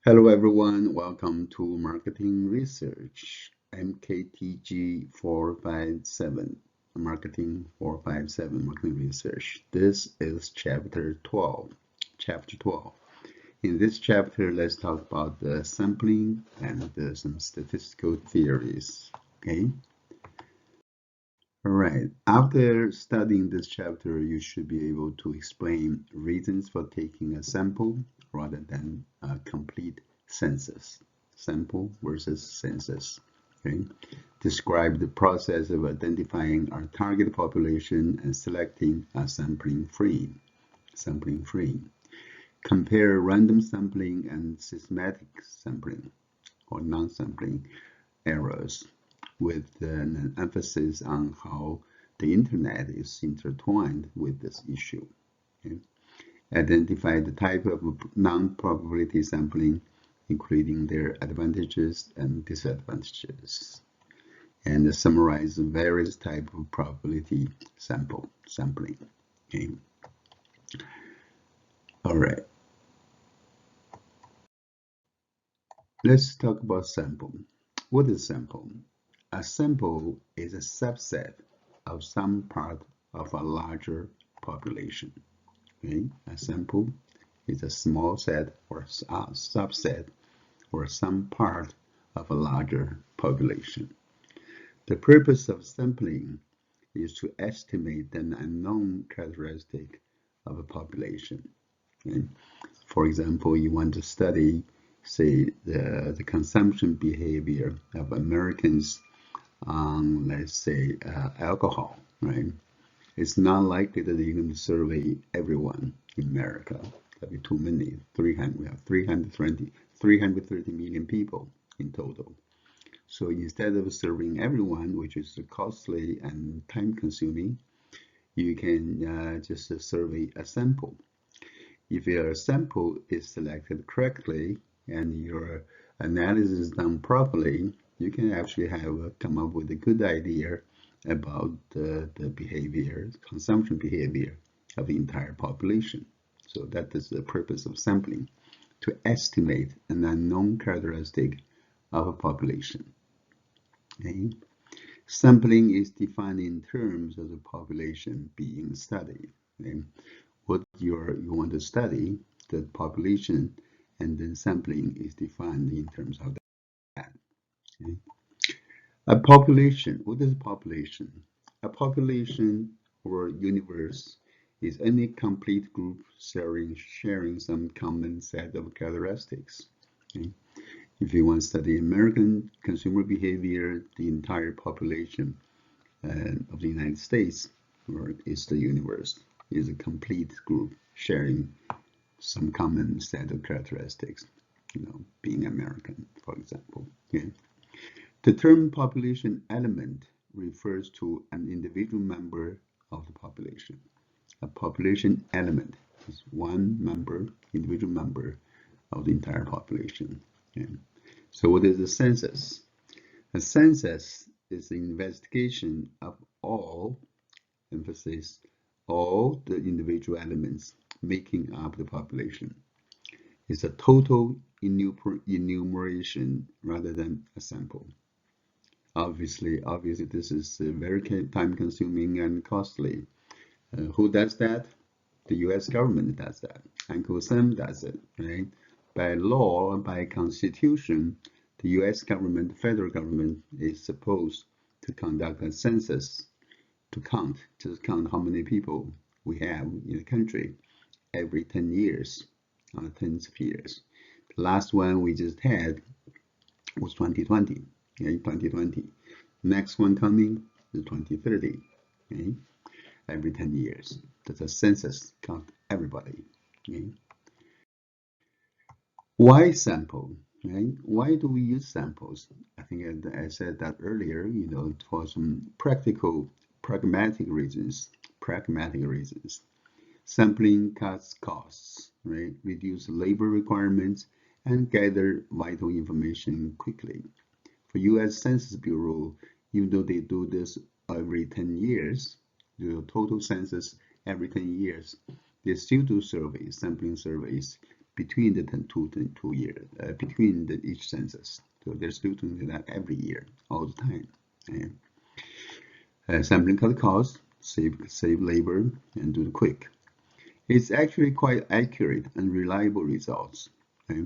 Hello everyone, welcome to Marketing Research, MKTG 457, Marketing 457, Marketing Research. This is Chapter 12. Chapter 12. In this chapter, let's talk about the sampling and some statistical theories. Okay? All right. After studying this chapter, you should be able to explain reasons for taking a sample rather than a complete census. Sample versus census. Okay. Describe the process of identifying our target population and selecting a sampling free. Sampling free. Compare random sampling and systematic sampling or non-sampling errors, with an emphasis on how the internet is intertwined with this issue. Okay? Identify the type of non-probability sampling, including their advantages and disadvantages, and summarize the various types of probability sampling. Okay? All right. Let's talk about sample. What is sample? A sample is a subset of some part of a larger population. Okay? A sample is a small set or a subset or some part of a larger population. The purpose of sampling is to estimate an unknown characteristic of a population. Okay? For example, you want to study, say, the consumption behavior of Americans on, let's say, alcohol, right? It's not likely that you're going to survey everyone in America. That'd be too many. We have 330 million people in total. So instead of surveying everyone, which is costly and time-consuming, you can just survey a sample. If your sample is selected correctly and your analysis is done properly, you can actually come up with a good idea about the behavior, consumption behavior of the entire population. So that is the purpose of sampling, to estimate an unknown characteristic of a population. Okay? Sampling is defined in terms of the population being studied. Okay? What you want to study, the population, and then sampling is defined in terms of that. Okay? A population, what is a population? A population or universe is any complete group sharing some common set of characteristics. Okay? If you want to study American consumer behavior, the entire population of the United States is the universe, is a complete group sharing some common set of characteristics, being American, for example. Okay? The term population element refers to an individual member of the population. A population element is one member, individual member of the entire population. Okay? So what is a census? A census is the investigation of all, emphasis, all the individual elements making up the population. It's a total enumeration rather than a sample. Obviously, this is very time-consuming and costly. Who does that? The U.S. government does that. Uncle Sam does it, right? By law, by constitution, the U.S. government, federal government, is supposed to conduct a census to just count how many people we have in the country every 10 years, on tens of years. The last one we just had was 2020, okay, 2020. Next one coming is 2030, okay, every 10 years. That's a census, count everybody, okay. Why sample, right? Why do we use samples? I think I said that earlier, for some pragmatic reasons, Sampling cuts costs, right? Reduce labor requirements and gather vital information quickly. For U.S. Census Bureau, even though they do this every 10 years, the total census every 10 years, they still do surveys, sampling surveys, between the 2 years, between each census. So they're still doing that every year, all the time. Sampling cut costs, save labor, and do it quick. It's actually quite accurate and reliable results. Okay?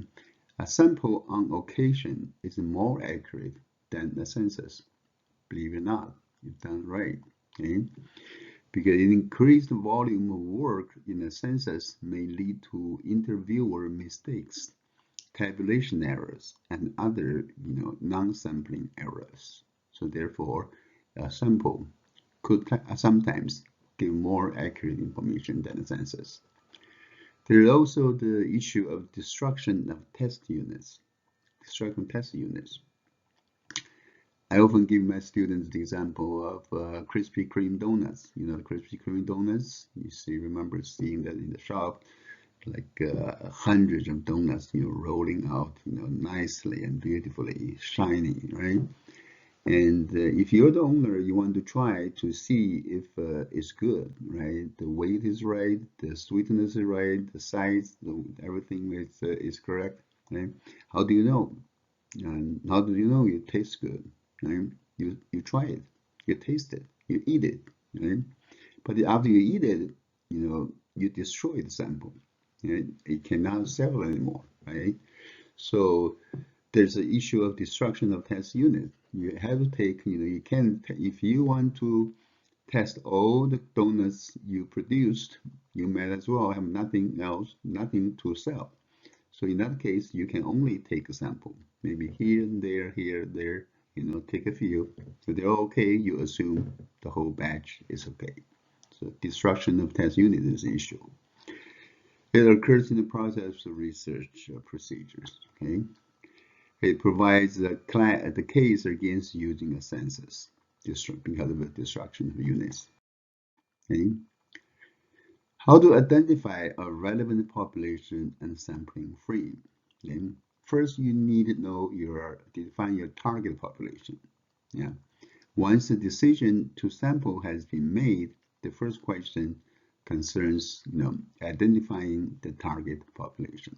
A sample on occasion is more accurate than a census. Believe it or not, you've done right. Okay? Because an increased volume of work in a census may lead to interviewer mistakes, tabulation errors, and other non-sampling errors. So therefore, a sample could sometimes give more accurate information than a census. There is also the issue of destruction of test units. I often give my students the example of Krispy Kreme donuts. You know, the Krispy Kreme donuts. Remember seeing that in the shop, like hundreds of donuts, rolling out, nicely and beautifully shiny, right? And if you're the owner, you want to try to see if it's good, right? The weight is right, the sweetness is right, the size, everything is correct, right? How do you know? And how do you know it tastes good? Right? You try it, you taste it, you eat it, right? But after you eat it, you destroy the sample. Right? It cannot sell anymore, right? So there's an issue of destruction of test unit. You have to take, you can, if you want to test all the donuts you produced, you might as well have nothing else, nothing to sell. So in that case, you can only take a sample, maybe here and there, take a few. So they're okay, you assume the whole batch is okay. So destruction of test unit is an issue. It occurs in the process of research procedures, okay? It provides the case against using a census because of the destruction of units. Okay? How to identify a relevant population and sampling free? Okay? First, you need to define your target population. Yeah. Once the decision to sample has been made, the first question concerns identifying the target population.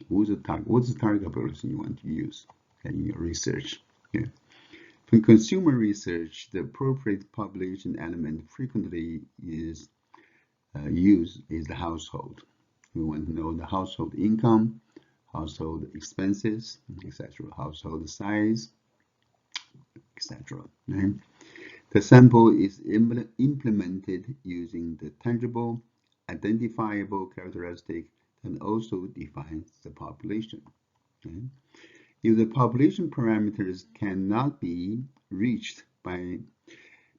What's the target population you want to use in your research? Okay. For consumer research, the appropriate population element frequently is used is the household. We want to know the household income, household expenses, etc., household size, etc. Right? The sample is implemented using the tangible, identifiable characteristic and also defines the population. Okay? If the population parameters cannot be reached by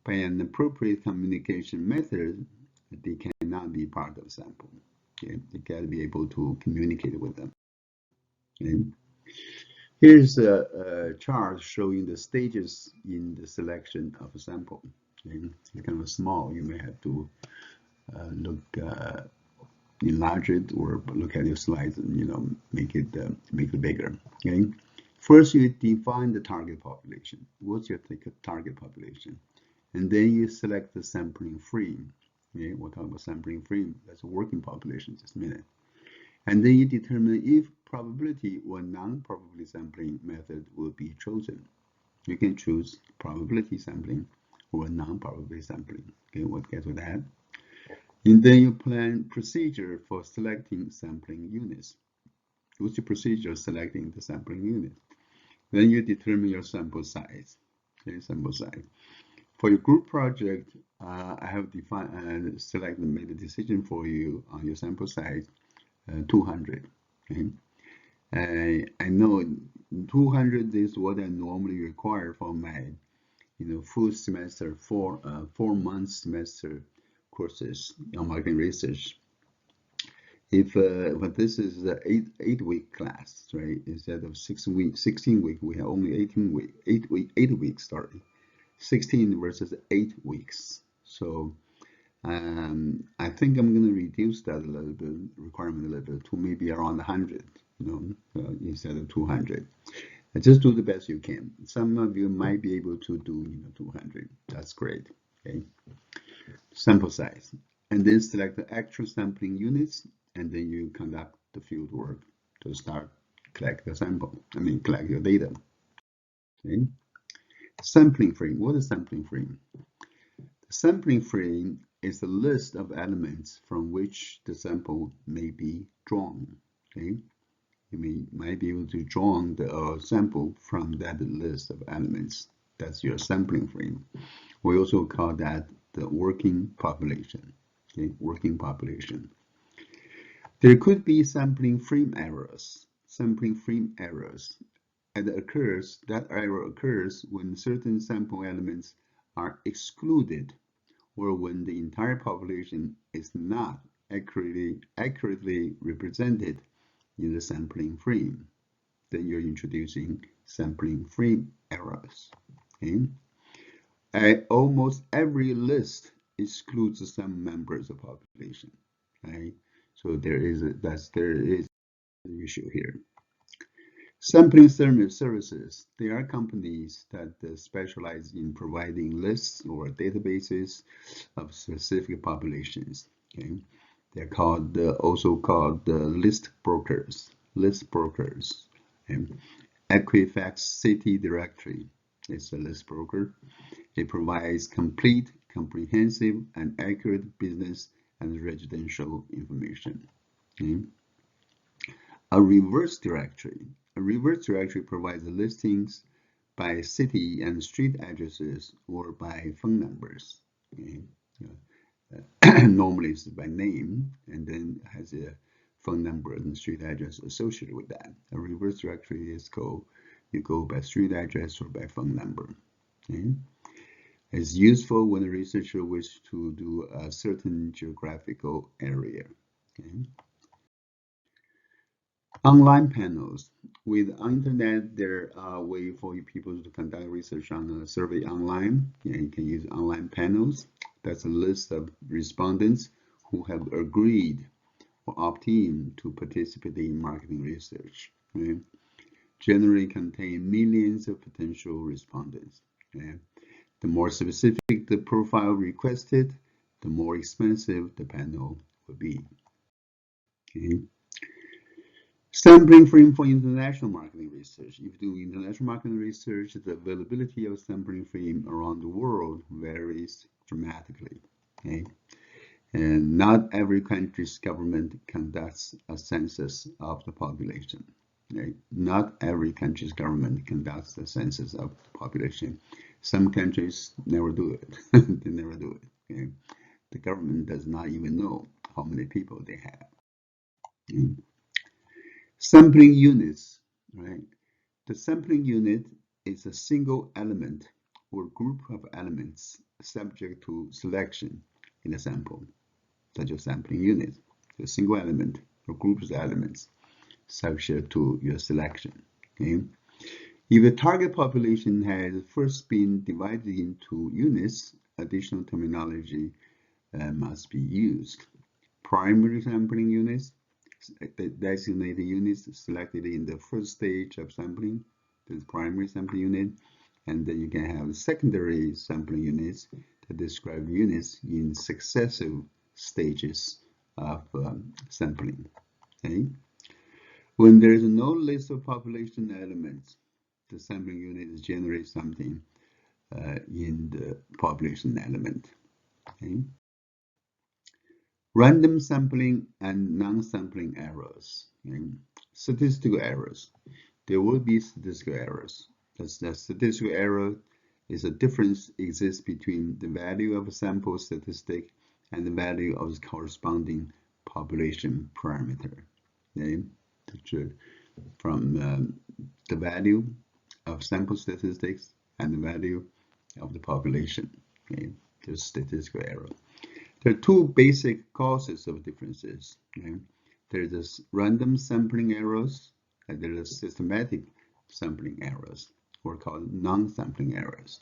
an appropriate communication method, they cannot be part of the sample. Okay? You got to be able to communicate with them. Okay? Here's a chart showing the stages in the selection of a sample. Okay? It's kind of small. You may have to enlarge it or look at your slides and make it bigger. Okay. First, you define the target population. What's your target population? And then you select the sampling free. Okay, we'll talk about sampling free. That's a working population just a minute. And then you determine if probability or non-probability sampling method will be chosen. You can choose probability sampling or non-probability sampling. Okay, we'll get to that. And then you plan procedure for selecting sampling units. What's your procedure selecting the sampling unit? Then you determine your sample size. Okay, sample size. For your group project, I have defined and made a decision for you on your sample size, 200. Okay, I know 200 is what I normally require for my, full semester, 4 month semester courses on marketing research. But this is an 8 week class, right? Instead of 16 week, we have only 8 weeks starting. 16 versus 8 weeks. So I think I'm going to reduce that a little bit, requirement a little bit to maybe around 100, instead of 200. And just do the best you can. Some of you might be able to do 200. That's great. Okay. Sample size, and then select the actual sampling units, and then you conduct the field work to start collect the sample. Collect your data. Okay. Sampling frame. What is sampling frame? The sampling frame is a list of elements from which the sample may be drawn. Okay. You might be able to draw the sample from that list of elements. That's your sampling frame. We also call that the working population. Okay, working population. There could be sampling frame errors. Sampling frame errors. And that error occurs when certain sample elements are excluded or when the entire population is not accurately represented in the sampling frame. Then you're introducing sampling frame errors. Okay? Almost every list excludes some members of the population. Right? So there is an issue here. Sampling services. There are companies that specialize in providing lists or databases of specific populations. Okay? They're also called list brokers. List brokers. Okay? Equifax City Directory is a list broker. It provides complete, comprehensive, and accurate business and residential information. Okay? A reverse directory. A reverse directory provides listings by city and street addresses or by phone numbers. Okay? Normally it's by name and then has a phone number and street address associated with that. A reverse directory is you go by street address or by phone number. Okay? It's useful when a researcher wishes to do a certain geographical area. Okay? Online panels. With internet, there are ways for people to conduct research on a survey online. You can use online panels. That's a list of respondents who have agreed or opt in to participate in marketing research. Okay? Generally contain millions of potential respondents. Okay? The more specific the profile requested, the more expensive the panel will be. Okay? Sampling frame for international marketing research. If you do international marketing research, the availability of sampling frame around the world varies dramatically. Okay? And not every country's government conducts a census of the population. Okay? Not every country's government conducts a census of the population. Some countries never do it. They never do it. Okay? The government does not even know how many people they have. Okay? Sampling units, right? The sampling unit is a single element or group of elements subject to selection in a sample. Such a sampling unit, a single element or groups of elements subject to your selection. Okay? If the target population has first been divided into units, additional terminology must be used. Primary sampling units, designated units selected in the first stage of sampling, the primary sampling unit, and then you can have secondary sampling units that describe units in successive stages of sampling. Okay? When there is no list of population elements, the sampling unit generates something in the population element. Okay? Random sampling and non-sampling errors. Okay? Statistical errors. There will be statistical errors. The statistical error is a difference exists between the value of a sample statistic and the value of the corresponding population parameter. Okay? From the value of sample statistics and the value of the population. Okay? There's statistical error. There are two basic causes of differences. Okay? There's this random sampling errors and there are systematic sampling errors, or called non-sampling errors.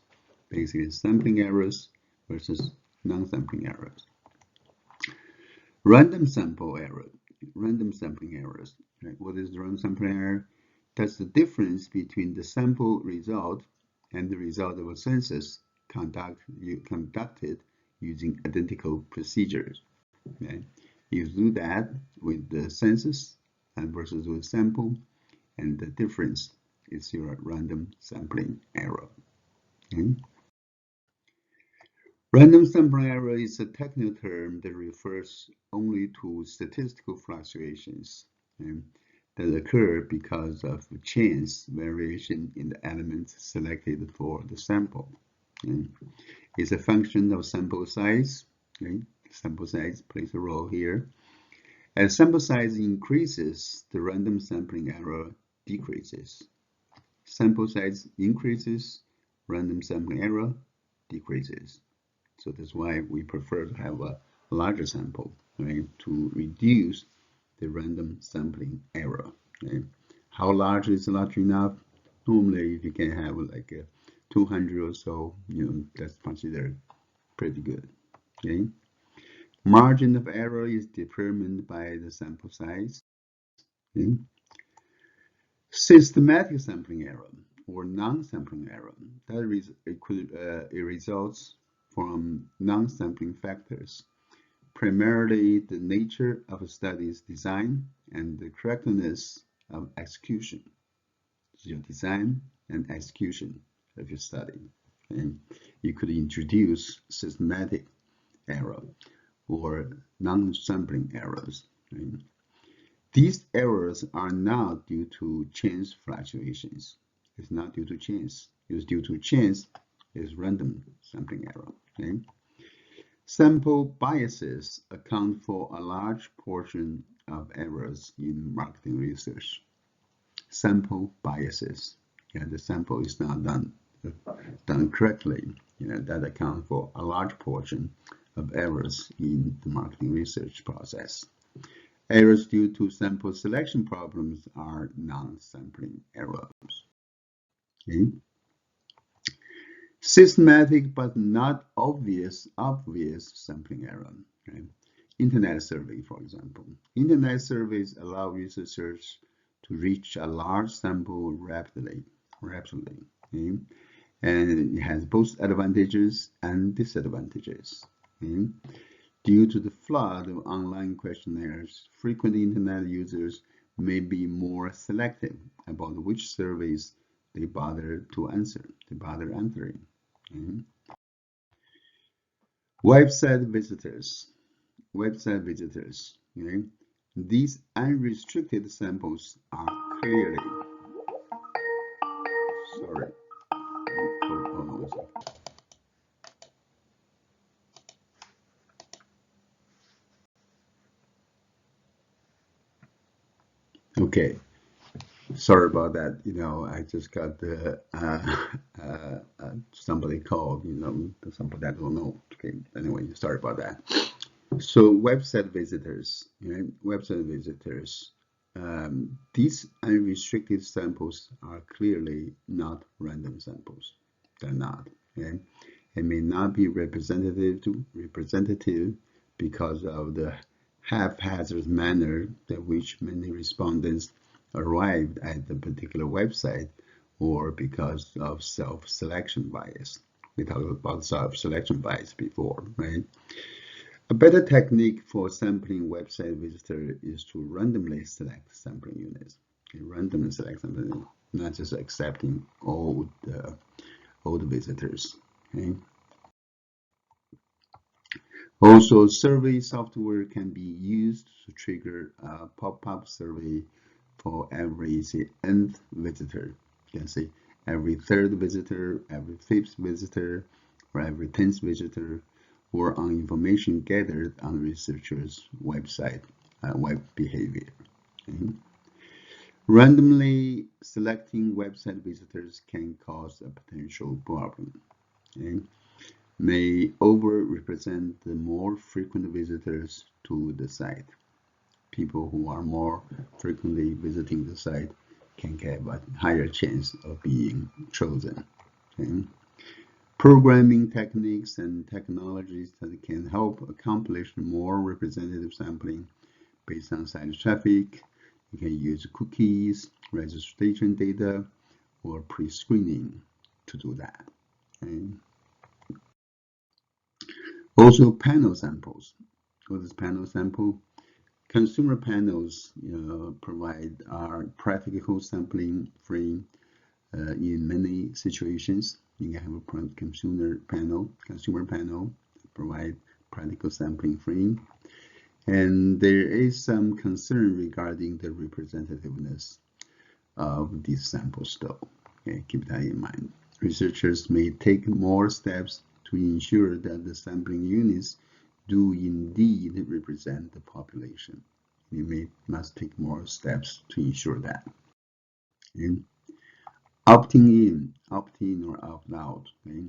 Basically, sampling errors versus non-sampling errors. Random sampling errors. Right? What is the random sampling error? That's the difference between the sample result and the result of a census conducted using identical procedures. Okay? You do that with the census, and versus with sample, and the difference is your random sampling error. Okay? Random sampling error is a technical term that refers only to statistical fluctuations that occur because of chance variation in the elements selected for the sample. It's a function of sample size. Sample size plays a role here. As sample size increases, the random sampling error decreases. Sample size increases, random sampling error decreases. So that's why we prefer to have a larger sample, right, to reduce the random sampling error. Okay? How large is large enough? Normally, if you can have like 200 or so, that's considered pretty good. Okay? Margin of error is determined by the sample size. Okay? Systematic sampling error or non-sampling error, it results from non-sampling factors, primarily the nature of a study's design and the correctness of execution. So your design and execution of your study. And you could introduce systematic error or non-sampling errors. Right? These errors are not due to chance fluctuations. It's not due to chance. It's due to chance is random sampling error. Okay? Sample biases account for a large portion of errors in marketing research. Sample biases. The sample is not done correctly. That accounts for a large portion of errors in the marketing research process. Errors due to sample selection problems are non-sampling errors. Okay? Systematic but not obvious sampling error. Okay? Internet survey, for example. Internet surveys allow researchers to reach a large sample rapidly. Okay? And it has both advantages and disadvantages. Okay? Due to the flood of online questionnaires, frequent internet users may be more selective about which surveys they bother answering. Okay? Website visitors. Okay? These unrestricted samples are clearly, sorry, hold on a second. Okay, sorry about that. I just got the somebody called. Somebody that I don't know. Okay, anyway, sorry about that. So website visitors, these unrestricted samples are clearly not random samples. They're not. Okay, it may not be representative because of the haphazard manner in which many respondents arrived at the particular website, or because of self-selection bias. We talked about self-selection bias before, right? A better technique for sampling website visitor is to randomly select sampling units. Okay, randomly select sampling units, not just accepting all the visitors. Okay? Also, survey software can be used to trigger a pop-up survey for every, say, nth visitor. You can say every third visitor, every fifth visitor, or every 10th visitor, or on information gathered on the researcher's website, web behavior. Okay? Randomly selecting website visitors can cause a potential problem. Okay? May overrepresent the more frequent visitors to the site. People who are more frequently visiting the site can have a higher chance of being chosen. Okay? Programming techniques and technologies that can help accomplish more representative sampling based on site traffic. You can use cookies, registration data, or pre-screening to do that. Okay? Also, panel samples. What is panel sample? Consumer panels are practical sampling free in many situations. You can have a consumer panel provide practical sampling free. And there is some concern regarding the representativeness of these samples though. Okay, keep that in mind. Researchers may take more steps to ensure that the sampling units do indeed represent the population. You must take more steps to ensure that. Okay. Opting in or opt out. Okay.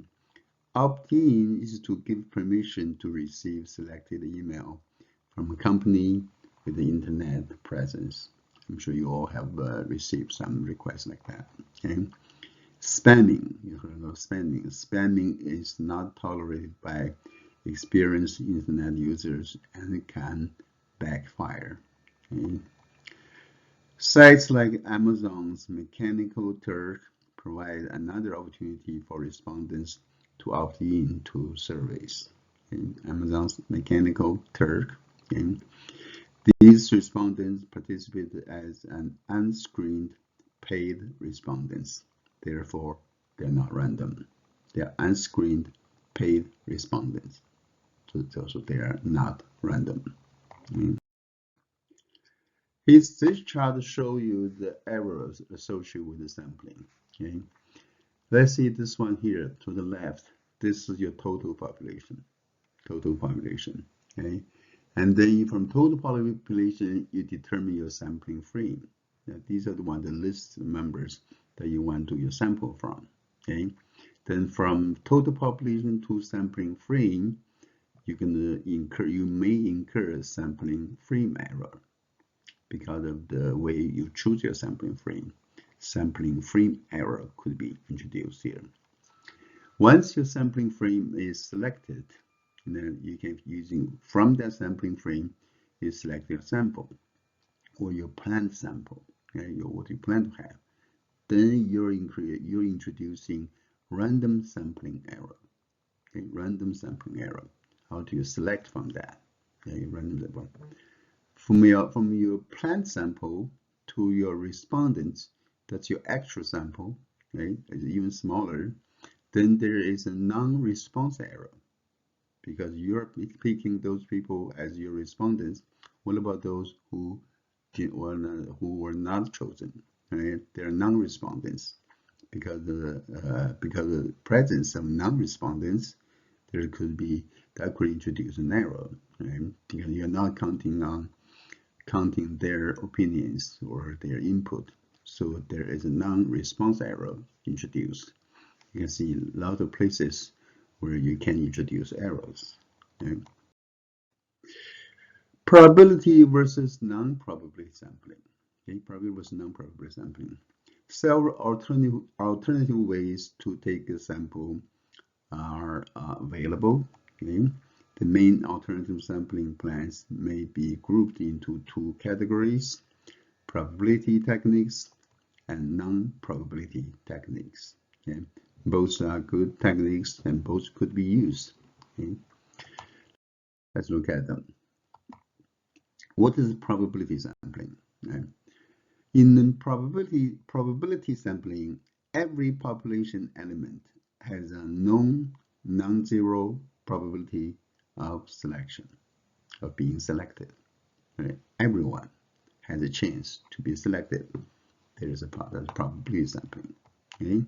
Opt-in is to give permission to receive selected email from a company with the internet presence. I'm sure you all have received some requests like that. Okay. Spamming, you heard of spamming. Spamming is not tolerated by experienced internet users and it can backfire. Okay. Sites like Amazon's Mechanical Turk provide another opportunity for respondents to opt in to surveys. Okay. Amazon's Mechanical Turk. Okay. These respondents participate as an unscreened paid respondents. Therefore, they're not random. They're unscreened paid respondents. So they are not random. Okay. This chart shows you the errors associated with the sampling. Okay. Let's see this one here to the left. This is your total population. Total population. Okay. And then from total population, you determine your sampling frame. Now, these are the list members that you want to your sample from. Okay. Then from total population to sampling frame, you may incur sampling frame error because of the way you choose your sampling frame. Sampling frame error could be introduced here. Once your sampling frame is selected, then you can from that sampling frame, you select your sample or your planned sample, okay, what you plan to have. Then you're introducing random sampling error. Okay, random sampling error. How do you select from that? Okay, random sample. From your planned sample to your respondents, that's your actual sample, okay, it's even smaller. Then there is a non-response error because you're picking those people as your respondents. What about those who were not chosen? Right? They're non-respondents because of the presence of non-respondents. That could introduce an error, right? Because you're not counting their opinions or their input. So there is a non-response error introduced. You can see a lot of places where you can introduce errors. Okay? Probability versus non-probability sampling. Okay? Probability versus non-probability sampling. Several alternative ways to take a sample are available. Okay? The main alternative sampling plans may be grouped into two categories: probability techniques and non-probability techniques. Okay? Both are good techniques and both could be used. Okay? Let's look at them. What is probability sampling? Okay? In probability sampling, every population element has a known non-zero probability of being selected. Right? Everyone has a chance to be selected. There is a probability sampling. Okay?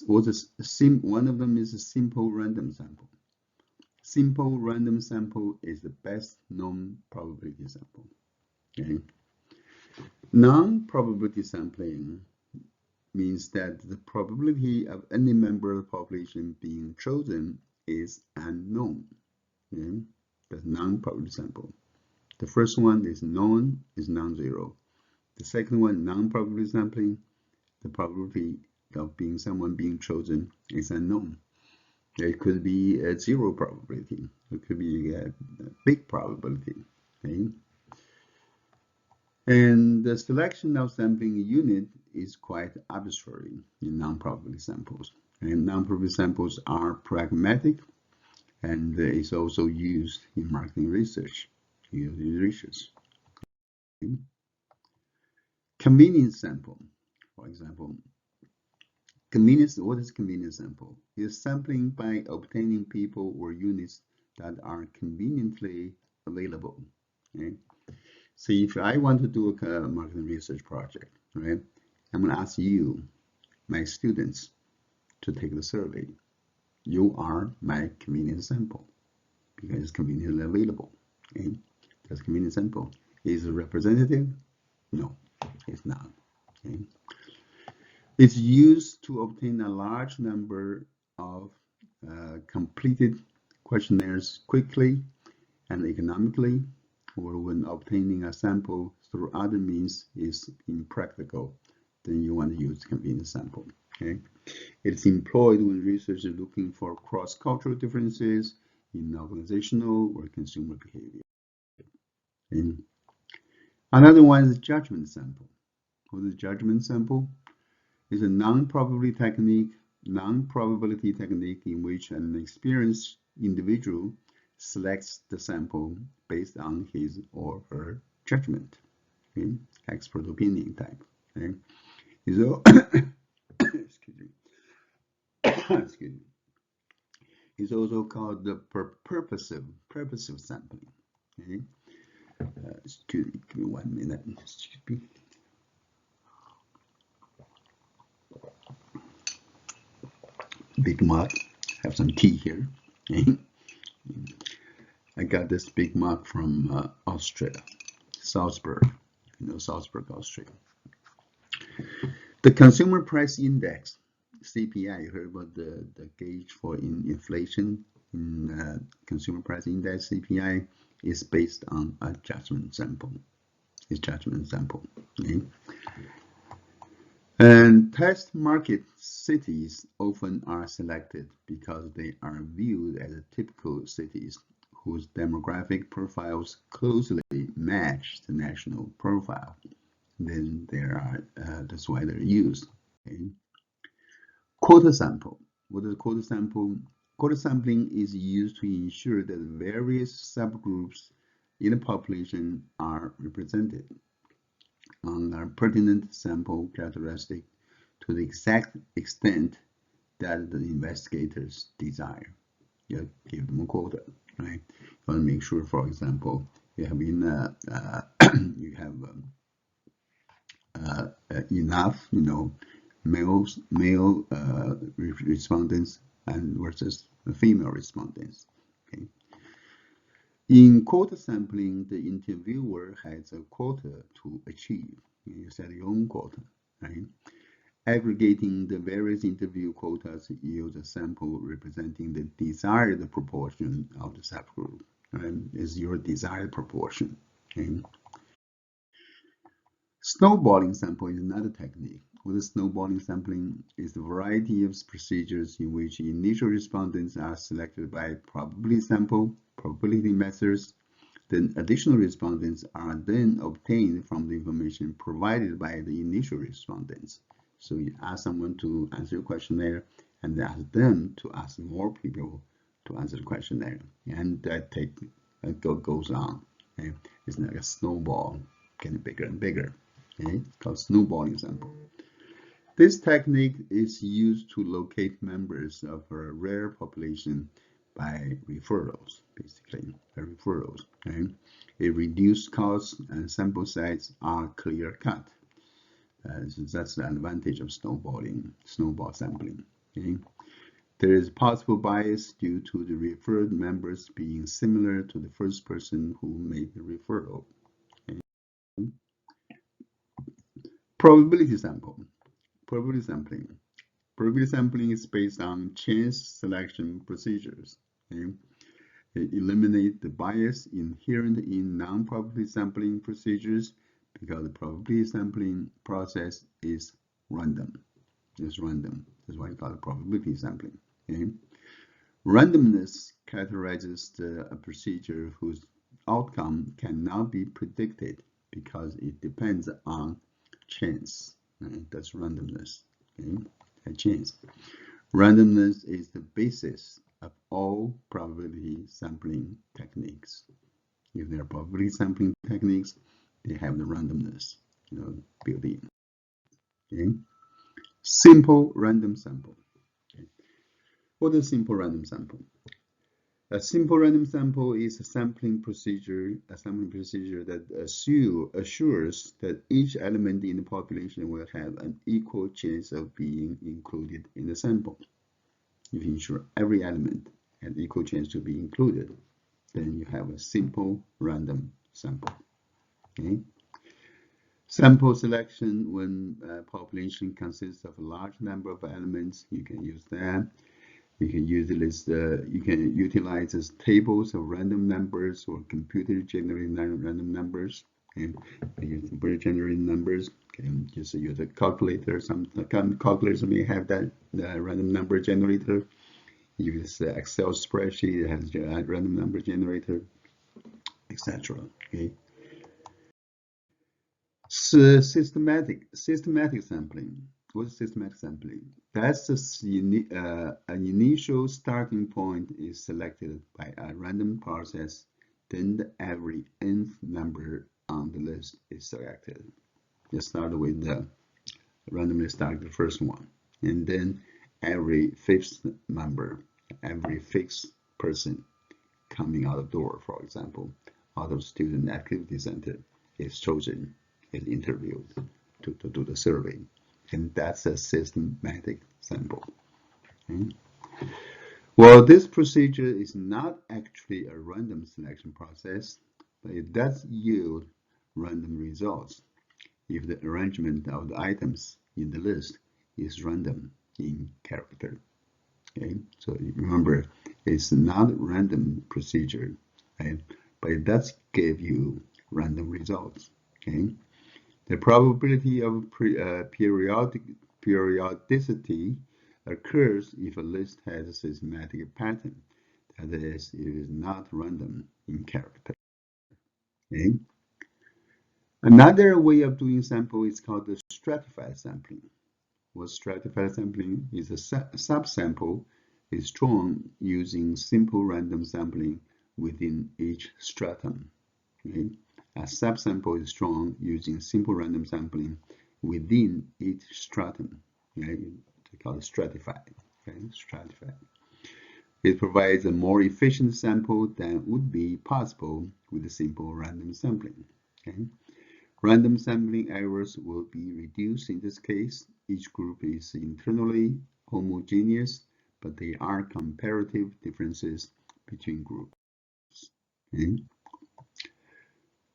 One of them is a simple random sample. Simple random sample is the best known probability sample. Okay? Non-probability sampling means that the probability of any member of the population being chosen is unknown. Okay? That's non-probability sample. The first one is known, is non-zero. The second one, non-probability sampling, the probability of someone being chosen is unknown. It could be a zero probability. It could be a big probability. Okay? And the selection of sampling unit is quite arbitrary in non-probability samples. And non-probability samples are pragmatic and is also used in marketing research. Convenience sample, for example, convenience. What is convenience sample? It's sampling by obtaining people or units that are conveniently available. Okay? So if I want to do a marketing research project, right, I'm going to ask you, my students, to take the survey. You are my convenience sample because it's conveniently available. Okay? That's convenience sample. Is it representative? No, it's not. Okay? It's used to obtain a large number of completed questionnaires quickly and economically, or when obtaining a sample through other means is impractical, then you want to use convenience sample. Okay? It's employed when researchers are looking for cross-cultural differences in organizational or consumer behavior. And another one is judgment sample. What is judgment sample? It's a non-probability technique in which an experienced individual selects the sample based on his or her judgment, okay? Expert opinion type. Okay? So, excuse me. Excuse me. It's also called the purposive sampling. Okay? Excuse me, give me 1 minute. Excuse me. Big mug. Have some tea here. Okay? I got this big mug from Austria, Salzburg. You know Salzburg, Austria. The Consumer Price Index, CPI. You heard about the gauge for inflation in Consumer Price Index, CPI, is based on a judgment sample. It's judgment sample. Okay? And test market cities often are selected because they are viewed as typical cities whose demographic profiles closely match the national profile. Then that's why they're used. Okay? Quota sample. What is quota sample? Quota sampling is used to ensure that various subgroups in a population are represented on a pertinent sample characteristic to the exact extent that the investigators desire. You give them a quota, right? You want to make sure, for example, you have you have enough, male respondents and versus female respondents. Okay. In quota sampling, the interviewer has a quota to achieve. You set your own quota, right? Aggregating the various interview quotas yields a sample representing the desired proportion of the subgroup, right? Is your desired proportion. Okay? Snowballing sampling is another technique. What is snowballing sampling? Is the variety of procedures in which initial respondents are selected by probability methods. Then additional respondents are then obtained from the information provided by the initial respondents. So you ask someone to answer your questionnaire, and then ask them to ask more people to answer the questionnaire, and that goes on. Okay? It's like a snowball, getting bigger and bigger. Okay? It's called snowballing sample. This technique is used to locate members of a rare population by referrals, basically, by referrals. Okay? It reduced costs and sample size are clear cut. So that's the advantage of snowball sampling. Okay? There is possible bias due to the referred members being similar to the first person who made the referral. Okay? Probability sampling. Probability sampling is based on chance selection procedures. Okay? It eliminates the bias inherent in non-probability sampling procedures because the probability sampling process is random. It's random. That's why I call it probability sampling. Okay? Randomness characterizes a procedure whose outcome cannot be predicted because it depends on chance. Right? That's randomness. Okay? A chance. Randomness is the basis of all probability sampling techniques. If there are probability sampling techniques, they have the randomness, built in. Okay? Simple random sample. Okay? What is simple random sample? A simple random sample is a sampling procedure that assures that each element in the population will have an equal chance of being included in the sample. If you ensure every element has equal chance to be included, then you have a simple random sample. Okay? Sample selection when population consists of a large number of elements, you can use that. You can use this. You can utilize as tables of random numbers or computer-generated random numbers. And use computer-generated numbers. Can just use a calculator. Some calculators may have that random number generator. Use the Excel spreadsheet that has a random number generator, etc. Okay. So systematic sampling. What is systematic sampling? That's an initial starting point is selected by a random process, then every nth number on the list is selected. You start with the randomly select the first one, and then every fifth member, every fifth person coming out of the door, for example, out of student activity center is chosen, is interviewed to do the survey. And that's a systematic sample. Okay? Well, this procedure is not actually a random selection process, but it does yield random results if the arrangement of the items in the list is random in character. Okay, so remember, it's not a random procedure, right? But it does give you random results. Okay, the probability of periodicity occurs if a list has a systematic pattern. That is, it is not random in character. Okay. Another way of doing sample is called the stratified sampling. What stratified sampling is a subsample is drawn using simple random sampling within each stratum. Okay? A subsample is drawn using simple random sampling within each stratum. Okay? They call it stratified. Okay? Stratified. It provides a more efficient sample than would be possible with a simple random sampling. Okay? Random sampling errors will be reduced in this case. Each group is internally homogeneous, but there are comparative differences between groups. Okay?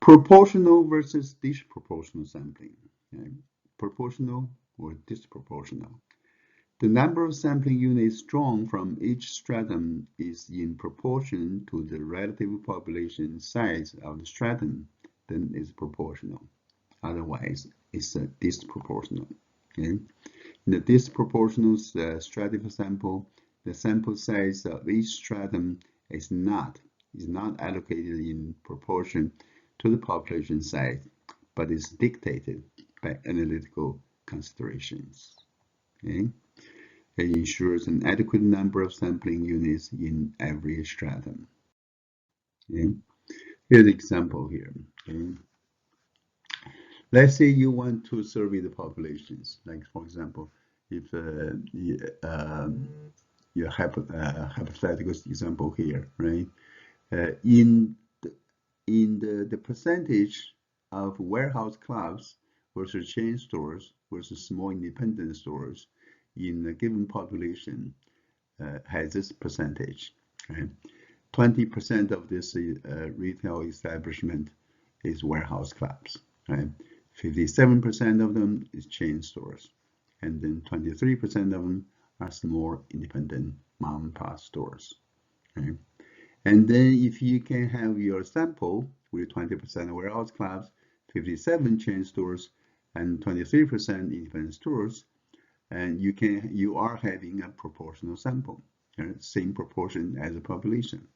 Proportional versus disproportional sampling. Okay? Proportional or disproportional. The number of sampling units drawn from each stratum is in proportion to the relative population size of the stratum, then is proportional. Otherwise, it's disproportional. Okay? In the disproportional stratified sample, the sample size of each stratum is not allocated in proportion to the population size, but is dictated by analytical considerations. Okay? It ensures an adequate number of sampling units in every stratum. Okay? Here's an example here. Okay? Let's say you want to survey the populations, like for example, if you have a hypothetical example here, right? In the percentage of warehouse clubs versus chain stores versus small independent stores in a given population has this percentage, right? 20% of this retail establishment is warehouse clubs, right? 57% of them is chain stores, and then 23% of them are small independent mom and pop stores. Okay? And then if you can have your sample with 20% warehouse clubs, 57 chain stores, and 23% independent stores, and you are having a proportional sample, right? Same proportion as the population.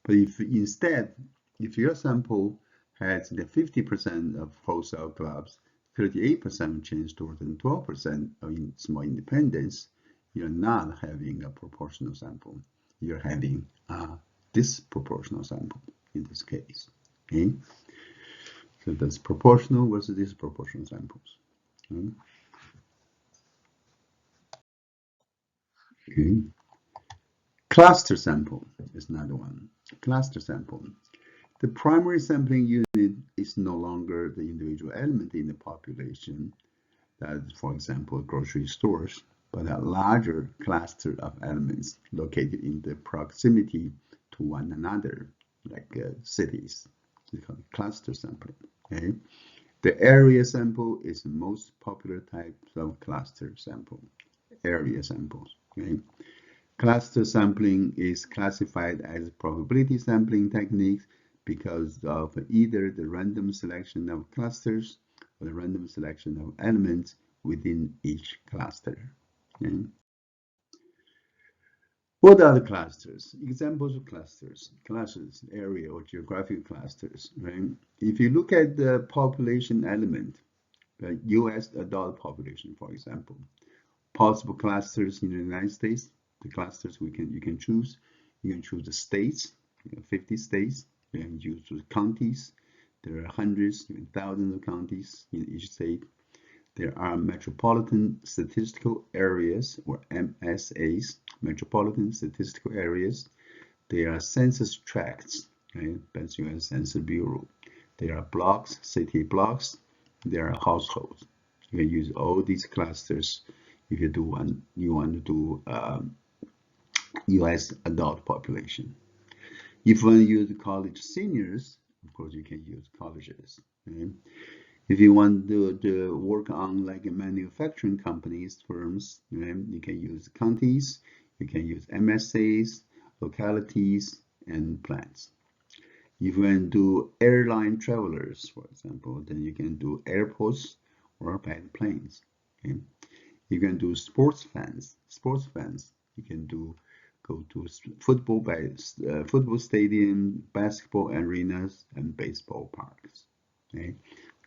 But if your sample has the 50% of wholesale clubs, 38% of chain stores, and 12% of small independents, you're not having a proportional sample. You're having a disproportional sample in this case. Okay? So that's proportional versus disproportional samples. Okay. Cluster sample is another one. Cluster sample. The primary sampling unit is no longer the individual element in the population, that is, for example, grocery stores, but a larger cluster of elements located in the proximity to one another, like cities. It's called cluster sampling. Okay? The area sample is the most popular type of cluster sample, area samples. Okay? Cluster sampling is classified as probability sampling techniques because of either the random selection of clusters or the random selection of elements within each cluster. Okay? What are the clusters? Examples of clusters, classes, area or geographic clusters. Right? If you look at the population element, the U.S. adult population, for example, possible clusters in the United States, the clusters you can choose. You can choose the states, 50 states. You can choose the counties. There are hundreds, even thousands of counties in each state. There are metropolitan statistical areas, or MSAs, metropolitan statistical areas. There are census tracts, right? Pennsylvania Census Bureau. There are blocks, city blocks. There are households. You can use all these clusters if you want to do U.S. adult population. If you want to use college seniors, of course you can use colleges. Right? If you want to work on like manufacturing companies, firms, right? You can use counties, you can use MSAs, localities, and plants. If you want to do airline travelers, for example, then you can do airports or by planes. Okay? You can do sports fans. You can go to football stadium, basketball arenas, and baseball parks. Okay?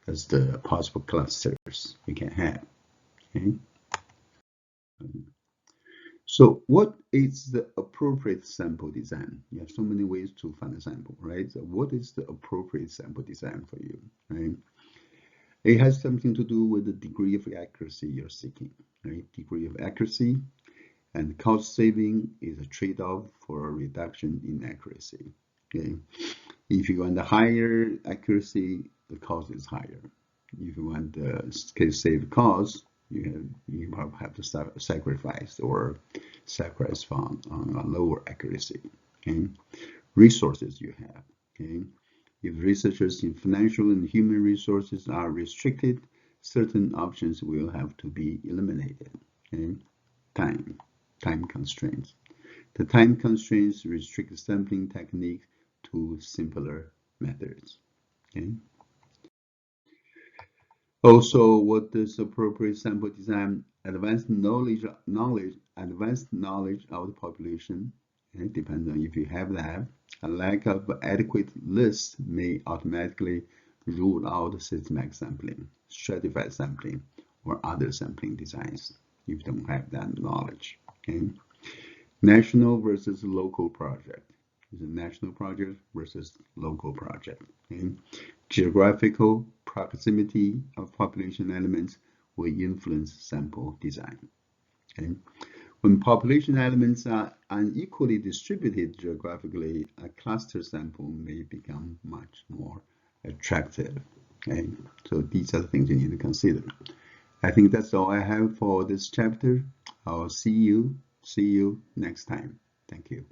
That's the possible clusters you can have. Okay? So what is the appropriate sample design? You have so many ways to find a sample, right? So what is the appropriate sample design for you, right? It has something to do with the degree of accuracy you're seeking, right? Degree of accuracy and cost saving is a trade-off for a reduction in accuracy, okay? If you want the higher accuracy, the cost is higher. If you want to save costs, you have to sacrifice on a lower accuracy. Okay, resources you have. Okay, if researchers in financial and human resources are restricted, certain options will have to be eliminated. Okay, time constraints. The time constraints restrict the sampling technique to simpler methods. Okay. Also, what is appropriate sample design? Advanced knowledge of the population. It depends on if you have that. A lack of adequate lists may automatically rule out systematic sampling, stratified sampling, or other sampling designs if you don't have that knowledge. Okay. National versus local project. Is a national project versus local project. Okay? Geographical proximity of population elements will influence sample design. Okay? When population elements are unequally distributed geographically, a cluster sample may become much more attractive. Okay? So these are the things you need to consider. I think that's all I have for this chapter. I'll see you next time. Thank you.